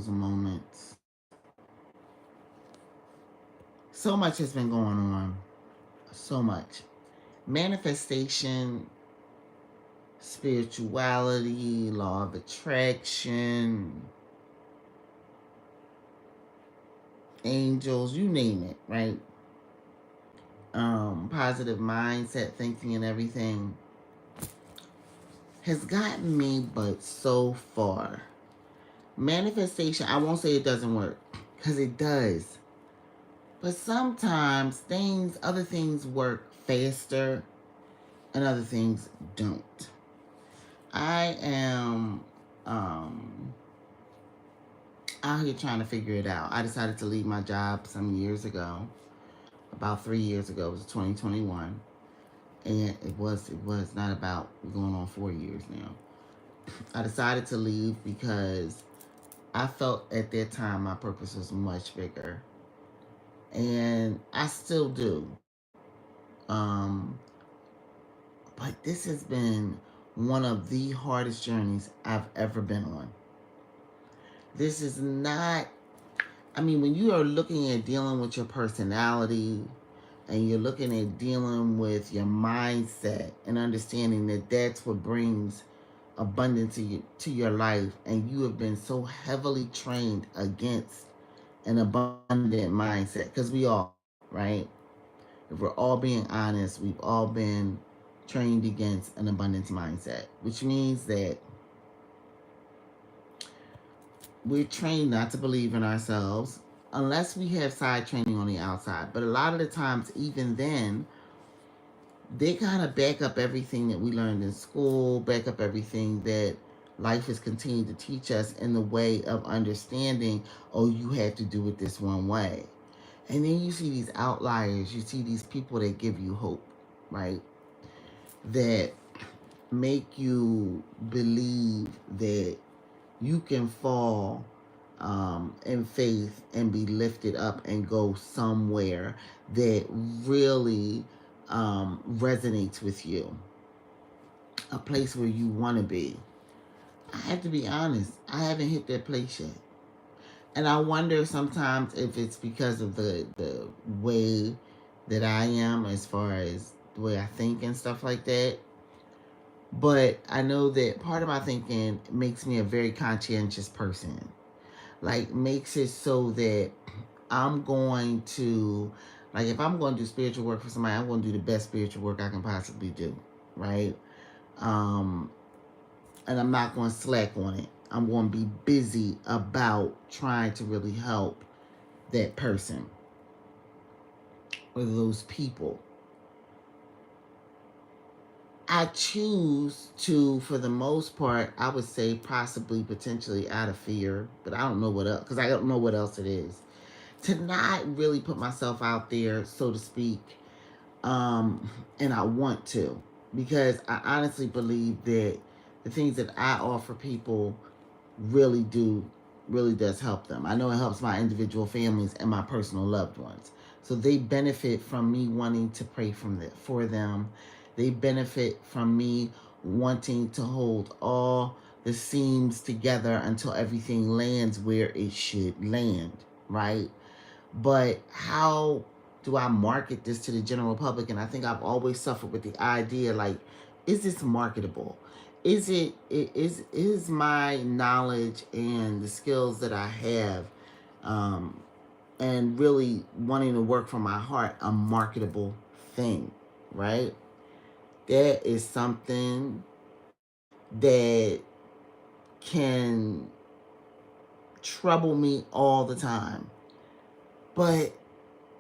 those moments. So much has been going on. So much. Manifestation, spirituality, law of attraction, angels, you name it, right? Positive mindset thinking and everything has gotten me but so far. Manifestation, I won't say it doesn't work, because it does. But sometimes other things work faster and other things don't. I am out here trying to figure it out. I decided to leave my job some years ago, about 3 years ago. It was 2021, and it was not about going on 4 years now. I decided to leave because I felt at that time my purpose was much bigger, and I still do. Um, but this has been one of the hardest journeys I've ever been on. This is not, I mean, when you are looking at dealing with your personality and you're looking at dealing with your mindset and understanding that that's what brings abundance to your life, and you have been so heavily trained against an abundant mindset, because we all, right? If we're all being honest, we've all been trained against an abundance mindset, which means that we're trained not to believe in ourselves unless we have side training on the outside. But a lot of the times, even then, they kind of back up everything that we learned in school, back up everything that life has continued to teach us in the way of understanding, oh, you have to do it this one way. And then you see these outliers, you see these people that give you hope, right? That make you believe that you can fall in faith and be lifted up and go somewhere that really resonates with you, a place where you want to be. I have to be honest, I haven't hit that place yet. And I wonder sometimes if it's because of the way that I am, as far as the way I think and stuff like that. But I know that part of my thinking makes me a very conscientious person. Like, makes it so that I'm going to, like, if I'm going to do spiritual work for somebody, I'm going to do the best spiritual work I can possibly do, right? Um, and I'm not going to slack on it. I'm going to be busy about trying to really help that person or those people. I choose to, for the most part, I would say possibly, potentially out of fear, but I don't know what else, because I don't know what else it is, to not really put myself out there, so to speak. And I want to, because I honestly believe that the things that I offer people really does help them. I know it helps my individual families and my personal loved ones. So they benefit from me wanting to pray for them. They benefit from me wanting to hold all the seams together until everything lands where it should land, right? But how do I market this to the general public? And I think I've always suffered with the idea, like, is this marketable? Is my knowledge and the skills that I have, um, and really wanting to work from my heart, a marketable thing, right? That is something that can trouble me all the time. But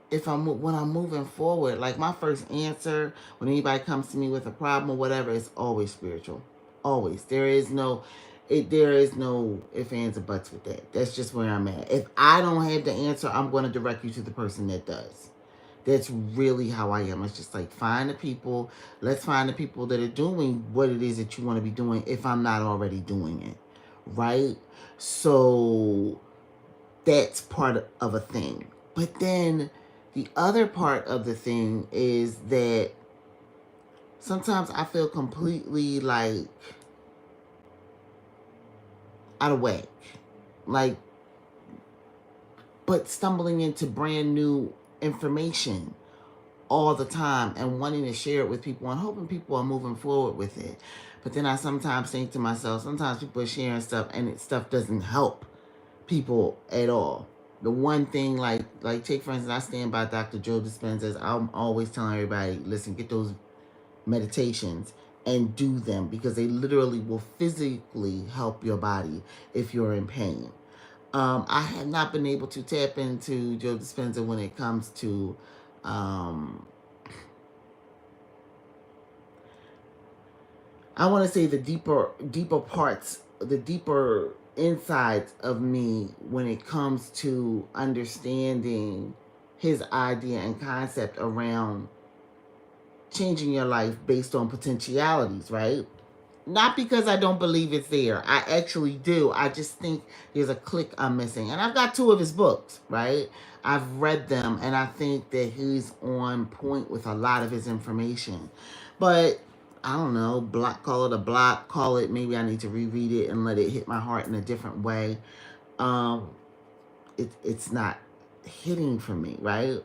when I'm moving forward, like, my first answer when anybody comes to me with a problem or whatever, is always spiritual. Always. There is no ifs, ands, or buts with that. That's just where I'm at. If I don't have the answer, I'm going to direct you to the person that does. That's really how I am. It's just like, let's find the people that are doing what it is that you want to be doing, if I'm not already doing it. Right? So that's part of a thing. But then the other part of the thing is that sometimes I feel completely, like, out of whack. Like, but stumbling into brand new information all the time and wanting to share it with people and hoping people are moving forward with it. But then I sometimes think to myself, sometimes people are sharing stuff and stuff doesn't help people at all. The one thing, like take for instance, I stand by Dr. Joe Dispenza's. I'm always telling everybody, listen, get those meditations and do them, because they literally will physically help your body if you're in pain. I have not been able to tap into Joe Dispenza when it comes to I want to say the deeper parts, the deeper insides of me when it comes to understanding his idea and concept around changing your life based on potentialities, right? Not because I don't believe it's there. I actually do. I just think there's a click I'm missing. And I've got 2 of his books, right? I've read them, and I think that he's on point with a lot of his information. But I don't know, call it a block, call it, maybe I need to reread it and let it hit my heart in a different way. Um, it's not hitting for me, right?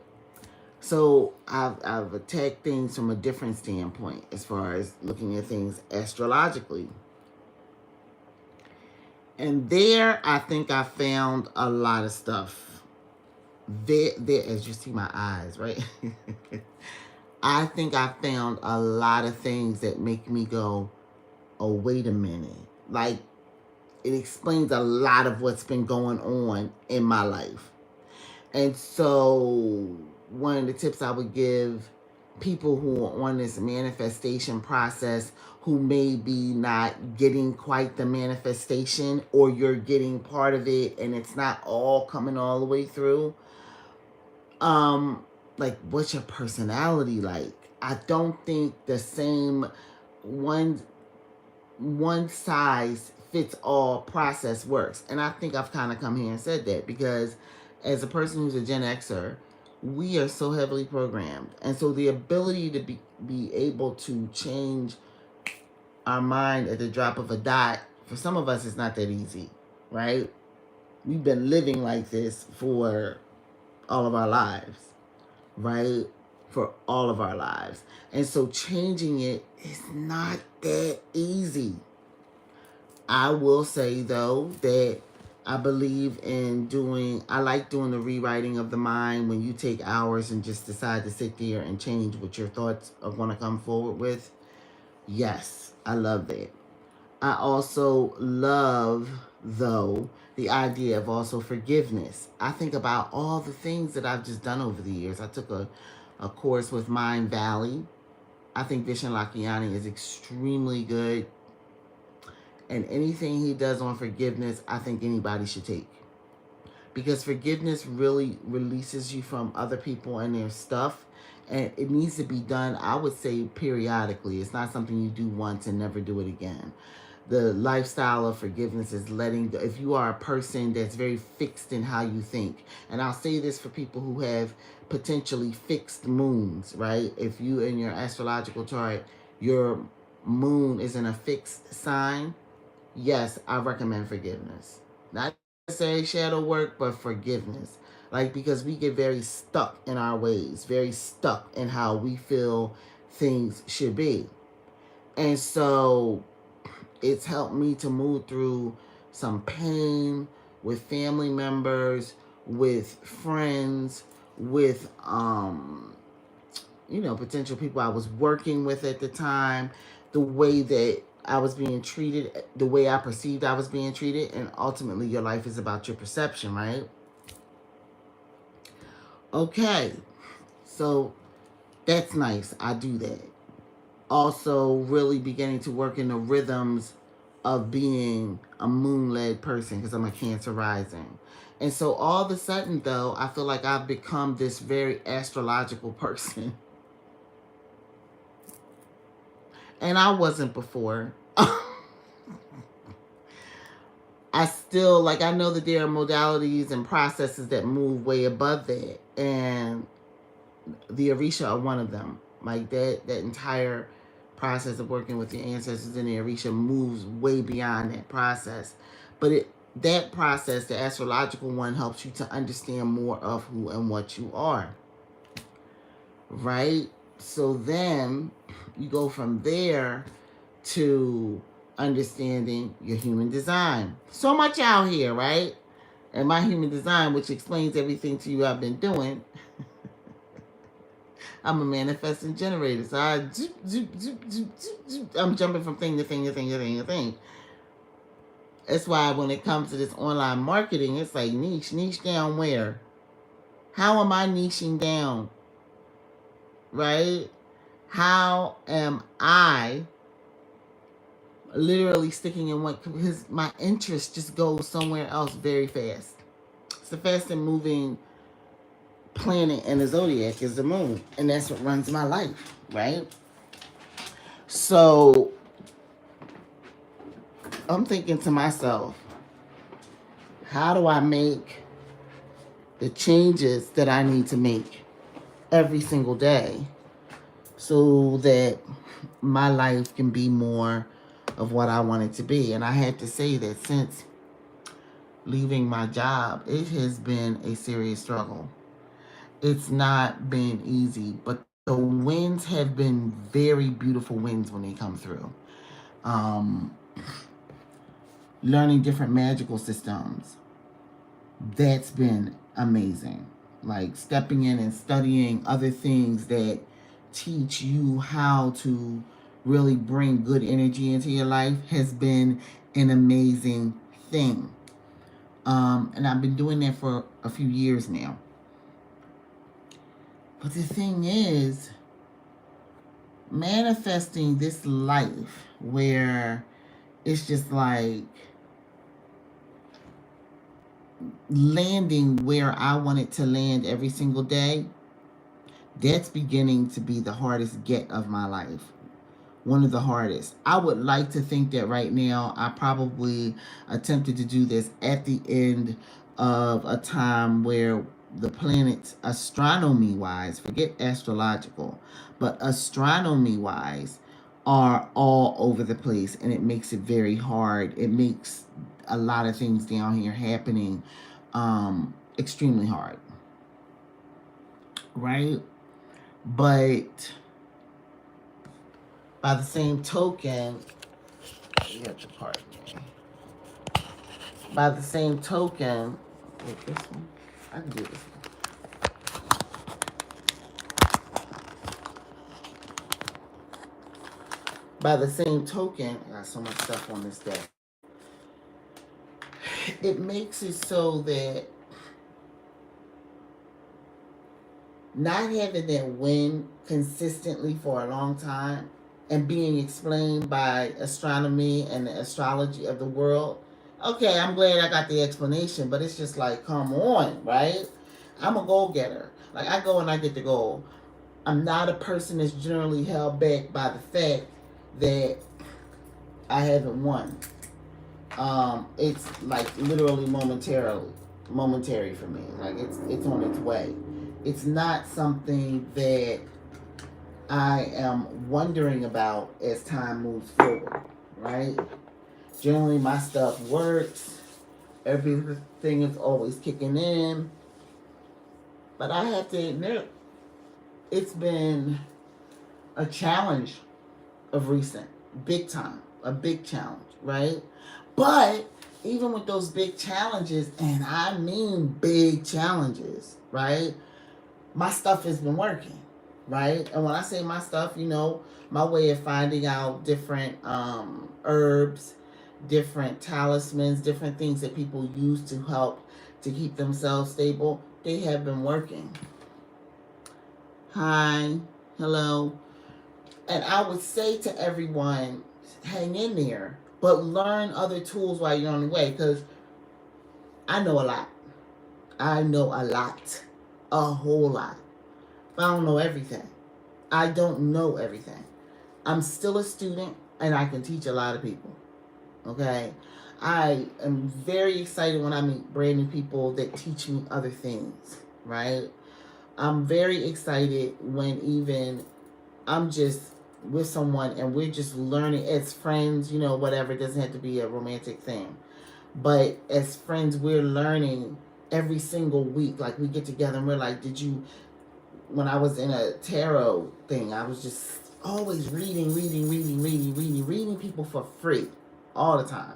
So I've attacked things from a different standpoint as far as looking at things astrologically. And there, I think I found a lot of stuff. There, as you see my eyes, right? I think I found a lot of things that make me go, oh, wait a minute. Like, it explains a lot of what's been going on in my life. And so, one of the tips I would give people who are on this manifestation process, who may be not getting quite the manifestation, or you're getting part of it and it's not all coming all the way through, like, what's your personality like? I don't think the same one size fits all process works. And I think I've kind of come here and said that because as a person who's a Gen Xer, we are so heavily programmed. And so the ability to be able to change our mind at the drop of a dot, for some of us, it's not that easy, right? We've been living like this for all of our lives, right? For all of our lives. And so changing it is not that easy. I will say, though, that I believe in I like doing the rewriting of the mind when you take hours and just decide to sit there and change what your thoughts are going to come forward with. Yes, I love that. I also love, though, the idea of also forgiveness. I think about all the things that I've just done over the years. I took a course with Mind Valley. I think Vishen Lakiani is extremely good. And anything he does on forgiveness, I think anybody should take. Because forgiveness really releases you from other people and their stuff. And it needs to be done, I would say, periodically. It's not something you do once and never do it again. The lifestyle of forgiveness is letting go. If you are a person that's very fixed in how you think, and I'll say this for people who have potentially fixed moons, right? If you, in your astrological chart, your moon is in a fixed sign, yes, I recommend forgiveness. Not necessarily shadow work, but forgiveness. Like, because we get very stuck in our ways, very stuck in how we feel things should be. And so it's helped me to move through some pain with family members, with friends, with potential people I was working with at the time, the way that I was being treated, the way I perceived I was being treated, and ultimately your life is about your perception, right? Okay, so that's nice. I do that. Also, really beginning to work in the rhythms of being a moon-led person because I'm a Cancer rising. And so all of a sudden, though, I feel like I've become this very astrological person. And I wasn't before. I still, like, I know that there are modalities and processes that move way above that. And the Orisha are one of them. Like, that entire process of working with your ancestors and the Orisha moves way beyond that process. But That process, the astrological one, helps you to understand more of who and what you are, right? So then you go from there to understanding your human design. So much out here, right? And my human design, which explains everything to you I've been doing. I'm a manifesting generator. So I'm jumping from thing to thing to thing to thing to thing. That's why when it comes to this online marketing, it's like niche down where? How am I niching down? Right? How am I literally sticking in what? Because my interest just goes somewhere else very fast. It's the fastest moving planet in the zodiac is the moon, and that's what runs my life, right? So I'm thinking to myself, how do I make the changes that I need to make every single day so that my life can be more of what I want it to be? And I had to say that since leaving my job, it has been a serious struggle. It's not been easy, but the wins have been very beautiful wins when they come through. Um, Learning different magical systems, that's been amazing. Like stepping in and studying other things that teach you how to really bring good energy into your life has been an amazing thing. And I've been doing that for a few years now. But the thing is, manifesting this life where it's just like landing where I want it to land every single day, that's beginning to be the hardest get of my life. One of the hardest. I would like to think that right now I probably attempted to do this at the end of a time where the planets, astronomy wise, forget astrological, but astronomy wise, are all over the place, and it makes it very hard. It makes a lot of things down here happening extremely hard, right? But by the same token, you have to pardon me. By the same token, with this one, I can do this one. By the same token, I got so much stuff on this deck. It makes it so that not having that win consistently for a long time and being explained by astronomy and the astrology of the world, okay, I'm glad I got the explanation, but it's just like, come on, right? I'm a goal getter. Like, I go and I get the goal. I'm not a person that's generally held back by the fact that I haven't won. It's like literally momentary for me. Like it's on its way. It's not something that I am wondering about as time moves forward, right? Generally, my stuff works. Everything is always kicking in. But I have to admit, it's been a challenge of recent, big time, a big challenge, right? But even with those big challenges, and I mean big challenges, right? My stuff has been working, right? And when I say my stuff, you know, my way of finding out different herbs, different talismans, different things that people use to help to keep themselves stable, they have been working. Hi, hello. And I would say to everyone, hang in there, but learn other tools while you're on the way, because I know a lot. I know a lot. A whole lot. But I don't know everything. I don't know everything. I'm still a student, and I can teach a lot of people. Okay? I am very excited when I meet brand new people that teach me other things, right? I'm very excited when even I'm just with someone and we're just learning as friends, you know, whatever. It doesn't have to be a romantic thing. But as friends, we're learning every single week. Like we get together and we're like, did you, when I was in a tarot thing, I was just always reading people for free all the time.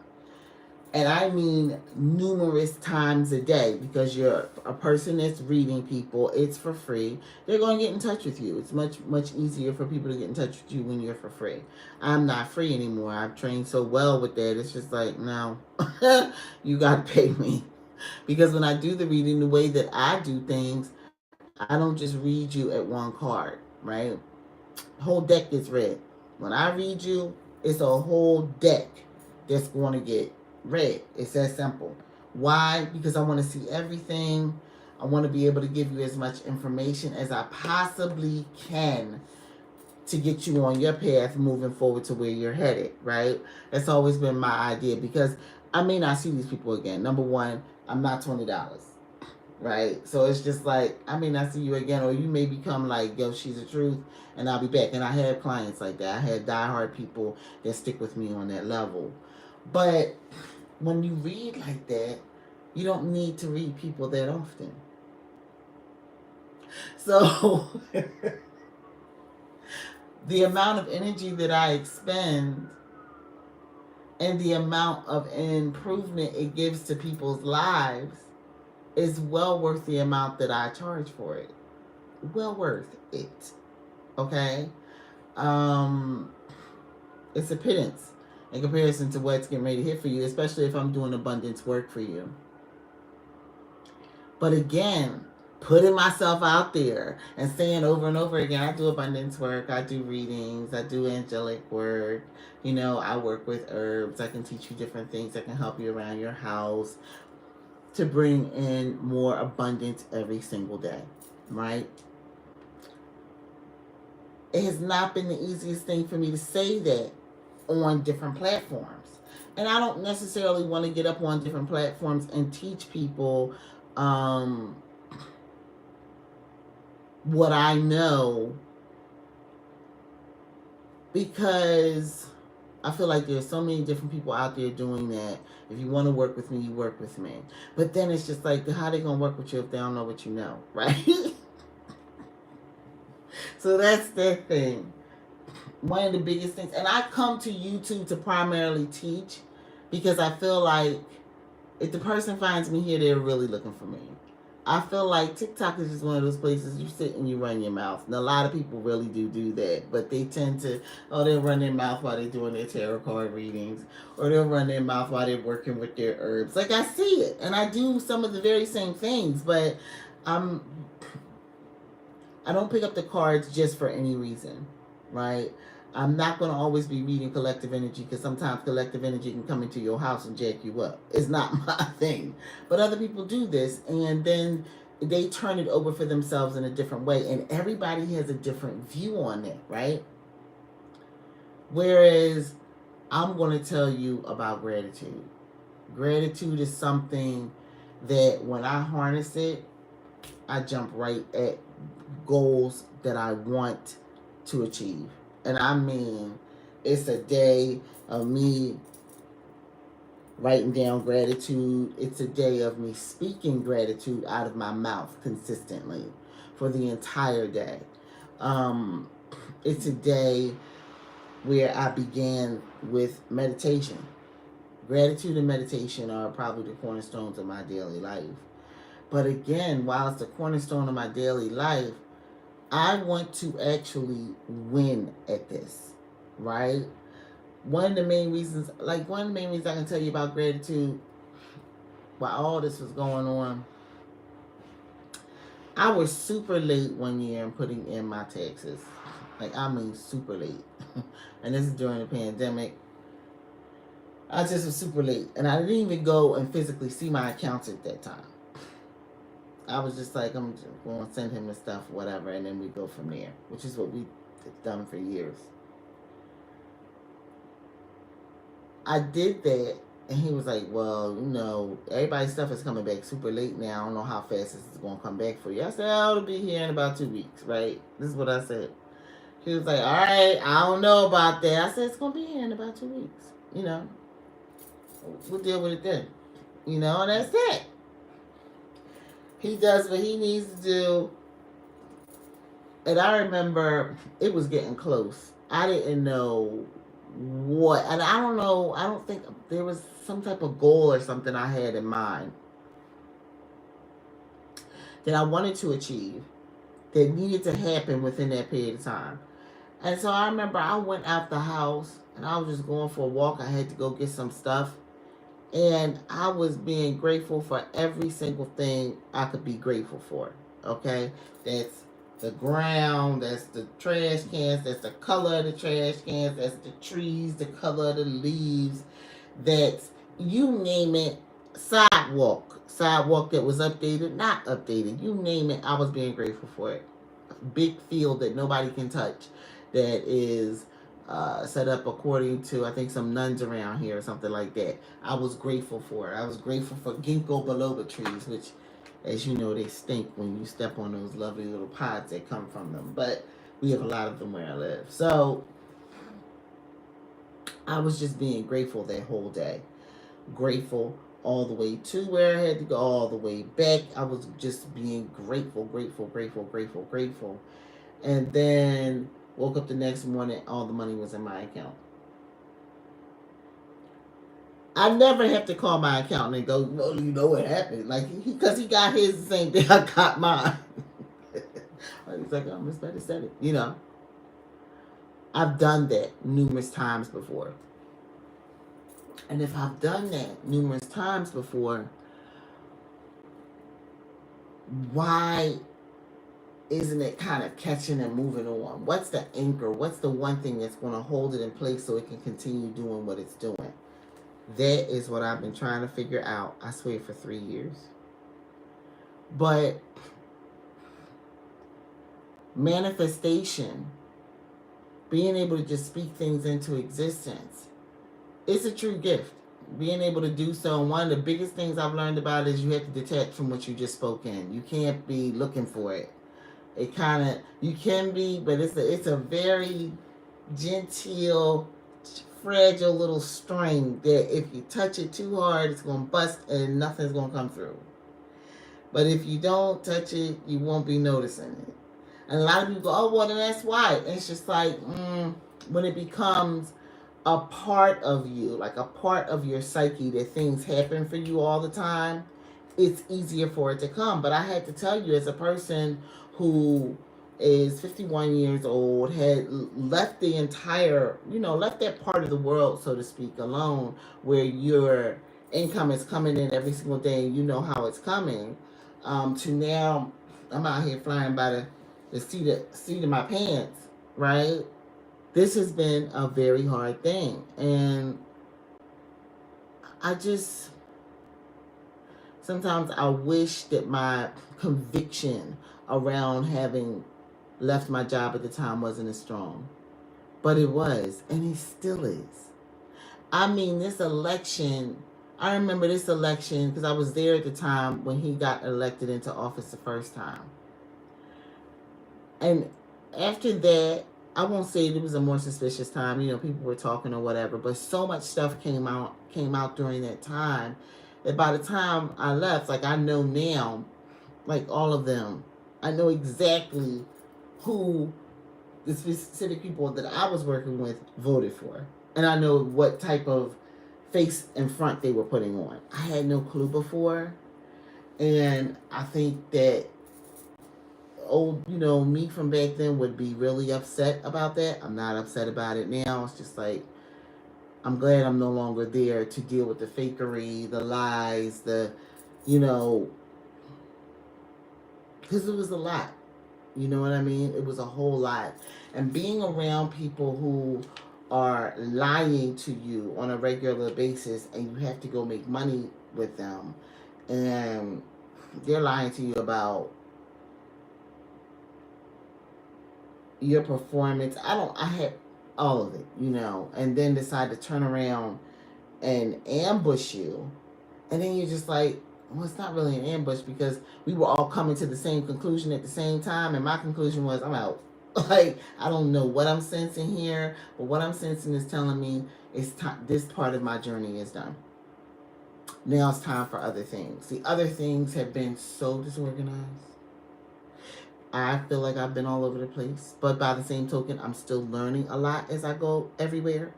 And I mean numerous times a day, because you're a person that's reading people, it's for free. They're going to get in touch with you. It's much easier for people to get in touch with you when you're for free. I'm not free anymore. I've trained so well with that. It's just like, no, you got to pay me. Because when I do the reading, the way that I do things, I don't just read you at one card, right? Whole deck gets read. When I read you, it's a whole deck that's going to get read. It's that simple. Why? Because I want to see everything. I want to be able to give you as much information as I possibly can to get you on your path moving forward to where you're headed, right? That's always been my idea, because I may not see these people again. Number one, I'm not $20. Right? So it's just like, I may not see you again, or you may become like, yo, she's the truth, and I'll be back. And I have clients like that. I had diehard people that stick with me on that level. But when you read like that, you don't need to read people that often. So the amount of energy that I expend and the amount of improvement it gives to people's lives is well worth the amount that I charge for it. Well worth it. Okay? Um, it's a pittance in comparison to what's getting ready to hit for you, especially if I'm doing abundance work for you. But again, putting myself out there and saying over and over again, I do abundance work, I do readings, I do angelic work, I work with herbs, I can teach you different things that can help you around your house to bring in more abundance every single day, right? It has not been the easiest thing for me to say that on different platforms. And I don't necessarily want to get up on different platforms and teach people um, what I know, because I feel like there's so many different people out there doing that. If you want to work with me, you work with me. But then it's just like, how they going to work with you if they don't know what you know, right? So that's the thing. One of the biggest things, and I come to YouTube to primarily teach, because I feel like if the person finds me here, they're really looking for me. I feel like TikTok is just one of those places you sit and you run your mouth. And a lot of people really do that. But they tend to, they'll run their mouth while they're doing their tarot card readings. Or they'll run their mouth while they're working with their herbs. Like, I see it. And I do some of the very same things. But I'm I don't pick up the cards just for any reason, right? I'm not going to always be reading collective energy, because sometimes collective energy can come into your house and jack you up. It's not my thing. But other people do this, and then they turn it over for themselves in a different way. And everybody has a different view on it, right? Whereas I'm going to tell you about gratitude. Gratitude is something that when I harness it, I jump right at goals that I want to achieve. And I mean, it's a day of me writing down gratitude. It's a day of me speaking gratitude out of my mouth consistently for the entire day. Um, it's a day where I began with meditation. Gratitude and meditation are probably the cornerstones of my daily life. But again, while it's the cornerstone of my daily life, I want to actually win at this, right? One of the main reasons I can tell you about gratitude while all this was going on, I was super late one year in putting in my taxes. Like, I mean, super late. And this is during the pandemic. I just was super late. And I didn't even go and physically see my accountant at that time. I was just like, I'm just going to send him the stuff, whatever, and then we go from there, which is what we've done for years. I did that, and he was like, well, everybody's stuff is coming back super late now. I don't know how fast this is going to come back for you. I said, it'll be here in about 2 weeks, right? This is what I said. He was like, all right, I don't know about that. I said, it's going to be here in about 2 weeks. We'll deal with it then. And that's it. He does what he needs to do. And I remember it was getting close. I didn't know what, and I don't know, I don't think there was some type of goal or something I had in mind that I wanted to achieve that needed to happen within that period of time. And so I remember I went out the house and I was just going for a walk. I had to go get some stuff. And I was being grateful for every single thing I could be grateful for. Okay? That's the ground, that's the trash cans, that's the color of the trash cans, that's the trees, the color of the leaves, that's you name it, sidewalk that was updated, not updated, you name it, I was being grateful for it. Big field that nobody can touch, that is set up according to, I think, some nuns around here or something like that. I was grateful for it. I was grateful for ginkgo biloba trees, which, as you know, they stink when you step on those lovely little pods that come from them. But we have a lot of them where I live. So I was just being grateful that whole day. Grateful all the way to where I had to go, all the way back. I was just being grateful, grateful, grateful, grateful, grateful. And then woke up the next morning, all the money was in my account. I never have to call my accountant and go, well, you know what happened? Like, because he got his the same thing I got mine. He's like, oh, Miss Betty said it. I've done that numerous times before. And if I've done that numerous times before, why isn't it kind of catching and moving on? What's the anchor? What's the one thing that's going to hold it in place so it can continue doing what it's doing? That is what I've been trying to figure out, I swear, for 3 years. But manifestation, being able to just speak things into existence, it's a true gift. Being able to do so, and one of the biggest things I've learned about it is you have to detach from what you just spoke in. You can't be looking for it. It kind of, you can be, but it's a very genteel, fragile little string that if you touch it too hard, it's going to bust and nothing's going to come through. But if you don't touch it, you won't be noticing it. And a lot of people go, oh, well, then that's why. And it's just like, when it becomes a part of you, like a part of your psyche, that things happen for you all the time, it's easier for it to come. But I had to tell you, as a person who is 51 years old, had left the entire, left that part of the world, so to speak, alone, where your income is coming in every single day and you know how it's coming, to now I'm out here flying by the seat of my pants, right? This has been a very hard thing. And I just, sometimes I wish that my conviction around having left my job at the time wasn't as strong. But it was, and it still is. I mean, this election, I remember this election because I was there at the time when he got elected into office the first time. And after that, I won't say it was a more suspicious time, people were talking or whatever, but so much stuff came out during that time that by the time I left, like, I know now, like, all of them, I know exactly who the specific people that I was working with voted for. And I know what type of face and front they were putting on. I had no clue before. And I think that old, me from back then would be really upset about that. I'm not upset about it now. It's just like, I'm glad I'm no longer there to deal with the fakery, the lies, because it was a lot. You know what I mean? It was a whole lot. And being around people who are lying to you on a regular basis and you have to go make money with them, and they're lying to you about your performance. I had all of it, and then decide to turn around and ambush you. And then you're just like, well, it's not really an ambush because we were all coming to the same conclusion at the same time. And my conclusion was, I'm out. Like, I don't know what I'm sensing here, but what I'm sensing is telling me this part of my journey is done. Now it's time for other things. The other things have been so disorganized. I feel like I've been all over the place. But by the same token, I'm still learning a lot as I go everywhere.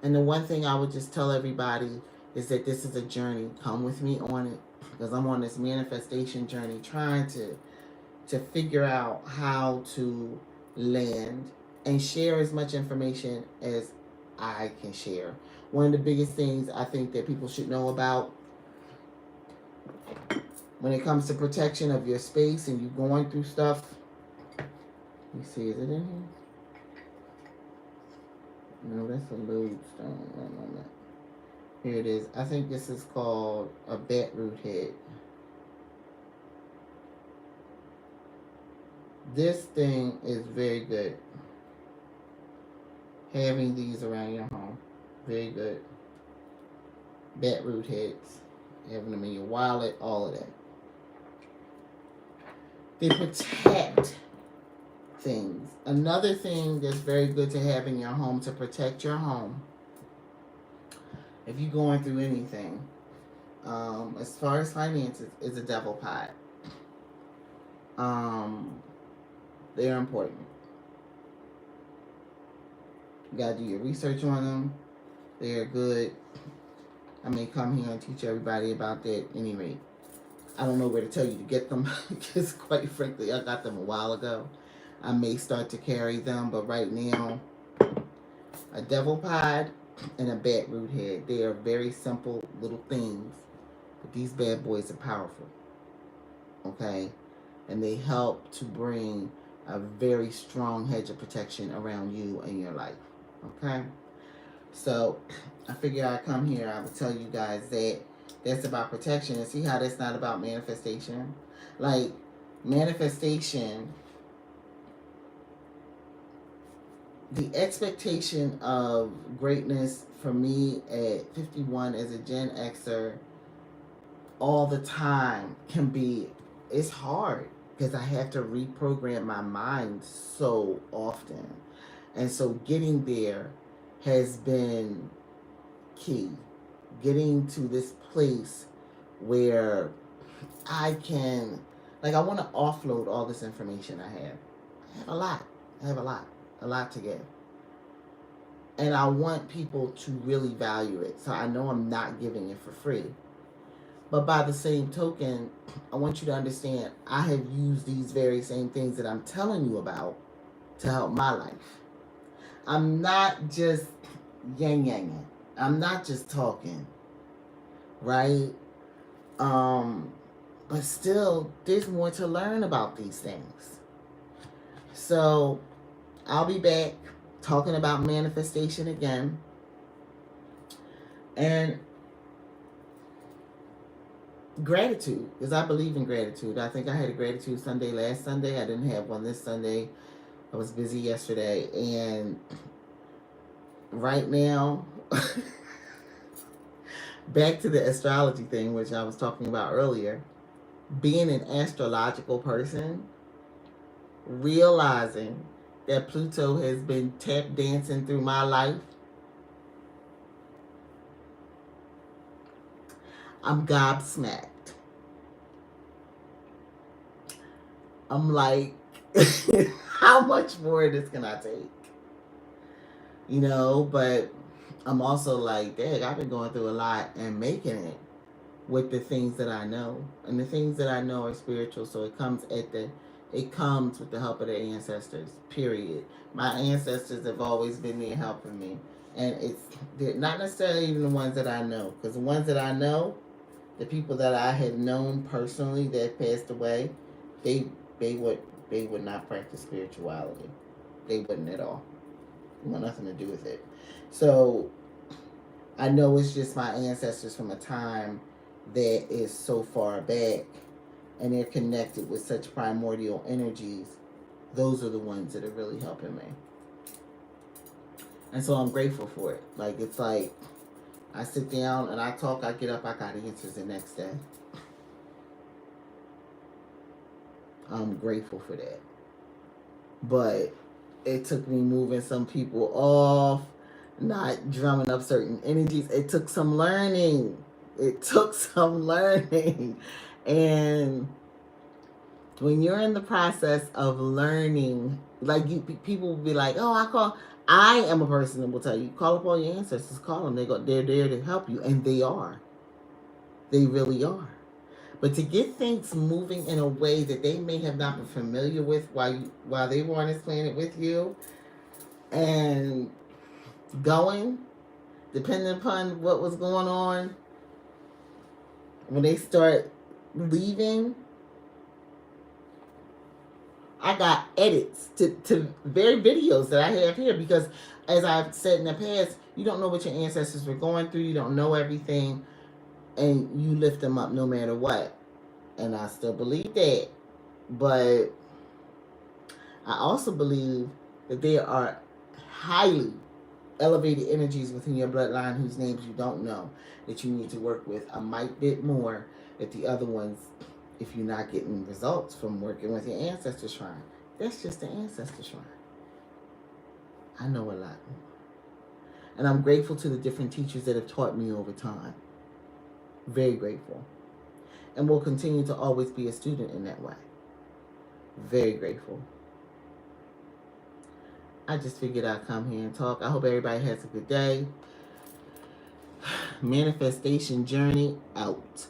And the one thing I would just tell everybody is that this is a journey. Come with me on it. Because I'm on this manifestation journey trying to figure out how to land and share as much information as I can share. One of the biggest things I think that people should know about when it comes to protection of your space and you going through stuff. Let me see, is it in here? No, that's a lodestone. One moment. Here it is. I think this is called a batroot head. This thing is very good. Having these around your home. Very good. Batroot heads. Having them in your wallet, all of that. They protect things. Another thing that's very good to have in your home to protect your home, if you're going through anything, as far as finances, is a devil pot. They're important. You gotta do your research on them. They're good. I may come here and teach everybody about that at any rate. I don't know where to tell you to get them because quite frankly, I got them a while ago. I may start to carry them, but right now, a devil pod and a batroot head. They are very simple little things, but these bad boys are powerful. Okay? And they help to bring a very strong hedge of protection around you and your life. Okay? So, I figured I'd come here. I would tell you guys that that's about protection. And see how that's not about manifestation? Like, manifestation, the expectation of greatness for me at 51 as a Gen Xer all the time can be, it's hard because I have to reprogram my mind so often. And so getting there has been key. Getting to this place where I can, like, I want to offload all this information I have. I have a lot. I have a lot to give. And I want people to really value it. So I know I'm not giving it for free. But by the same token, I want you to understand I have used these very same things that I'm telling you about to help my life. I'm not just yang-yanging. I'm not just talking. Right? But still, there's more to learn about these things. So, I'll be back talking about manifestation again. And gratitude, because I believe in gratitude. I think I had a gratitude Sunday last Sunday. I didn't have one this Sunday. I was busy yesterday. And right now, back to the astrology thing, which I was talking about earlier. Being an astrological person, realizing that Pluto has been tap dancing through my life, I'm gobsmacked. I'm like, how much more of this can I take? You know, but I'm also like, dang, I've been going through a lot and making it with the things that I know. And the things that I know are spiritual, so it comes with the help of the ancestors, period. My ancestors have always been there helping me. And they're not necessarily even the ones that I know. Because the ones that I know, the people that I had known personally that passed away, they would not practice spirituality. They wouldn't at all. It had nothing to do with it. So I know it's just my ancestors from a time that is so far back, and they're connected with such primordial energies. Those are the ones that are really helping me. And so I'm grateful for it. Like, it's like I sit down and I talk, I get up, I got answers the next day. I'm grateful for that. But it took me moving some people off, not drumming up certain energies. It took some learning. It took some learning. And when you're in the process of learning, like people will be like, "Oh, I am a person that will tell you, call upon your ancestors, call them. They're there to help you," and they are. They really are. But to get things moving in a way that they may have not been familiar with while they were on this planet with you, and going, depending upon what was going on, when they start leaving, I got edits to very videos that I have here because, as I've said in the past, you don't know what your ancestors were going through. You don't know everything, and you lift them up no matter what. And I still believe that, but I also believe that there are highly elevated energies within your bloodline whose names you don't know that you need to work with a mite bit more at the other ones if you're not getting results from working with your ancestor shrine. That's just the ancestor shrine. I know a lot more. And I'm grateful to the different teachers that have taught me over time. Very grateful. And will continue to always be a student in that way. Very grateful. I just figured I'd come here and talk. I hope everybody has a good day. Manifestation journey out.